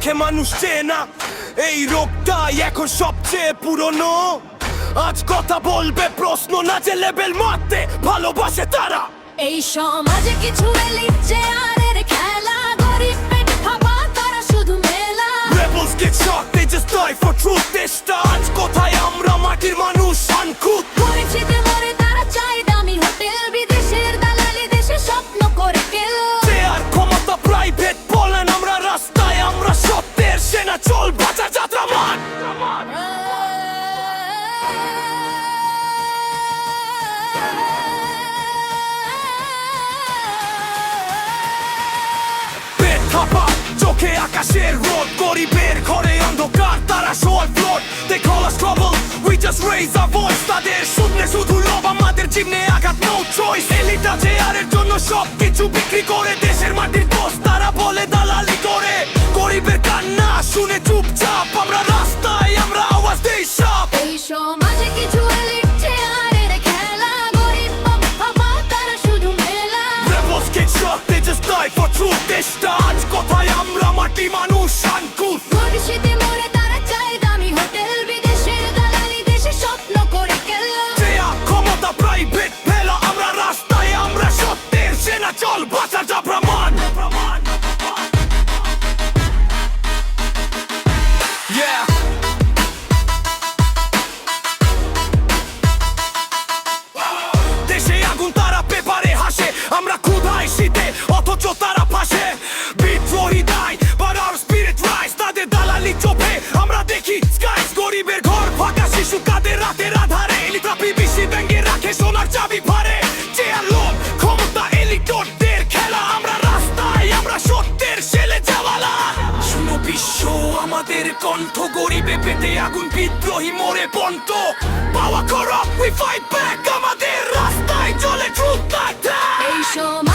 দেখে মানুষ চেয়ে না, এই রোগটাই এখন সবচেয়ে পুরনো। আজ কথা বলবে প্রশ্ন না যে লেভেল মারতে ভালোবাসে তারা। এই সমাজে কিছু এলিট যে আরের খেলা, গরিব পেট ফাঁপা তারা শুধু মেলা। Rebels get shot, they just die for truth. দেশটা আজ কোথায়, আমরা মাটির মানুষ আনকুত। পরিচিতি মরে তারা চাই দামি হোটেল, বিদেশের দালালি দেশে স্বপ্ন করে কেল। আর ক্ষমতা প্রাইভেট বলেন, আমরা রাস্তায়, আমরা সত্যের সেনা। চল বাঁচা যাত্রা মান। পেট ফাঁপা, চোখে আকাশের রোদ, গরিবের ঘরে অন্ধকার, তারা শোয় float. They call us trouble, we just raise our voice. তাদের শুনলে শুধু লোভ, আমাদের জীবনে আঘাত, no choice. এলিটা যে আরের জন্য সব কিছু বিক্রি করে, দেশের মাটির দোষ তারা বলে দালালি করে। গরিবের কান্না শুনে চুপচাপ, আমরা রাস্তায়, আমরা আওয়াজ দেই সব। এই সমাজে কিছু এলিট যে আরের খেলা, গরিব পেট ফাঁপা তারা শুধু মেলা। Rebels get shot, they just die for truth. দেশটা আজ কোথায়, আমরা মাটি মানুষ আনকুত। পরিচিতি মরে তারা চাই দামি হোটেল, বিদেশের দালালি দেশে স্বপ্ন করে কেল। ক্ষমতা প্রাইভেট ফেলা, আমরা রাস্তায়, আমরা সত্যের সেনা। চল বাঁচা যা প্রমাণ। Yeah. দেশে আগুন তারা পেপারে হাসে, আমরা ক্ষুধায় শীতে অথচ তারা ফাঁসে। বিদ্রোহী দায় but our spirit rise, তাদের দালালি চোখে আমরা দেখি skies। গরিবের ঘর ফাঁকা, শিশু কাঁদে রাতের আধারে। এলিটরা বিবিসি ব্যাঙ্গে রাখে সোনার চাবি ভারে। চেয়ার লোভ, ক্ষমতা এলিটদের খেলা, আমরা রাস্তায়, আমরা সত্যের ছেলে জাওয়ালা। শুনো বিশ্ব আমাদের কণ্ঠ, গরিবে পেটে আগুন, বিদ্রোহী মোরে বন্ত। পাওয়া corrupt, we fight back, আমাদের রাস্তায় চলে ট্রুথ অ্যাটাক। এই সমাজ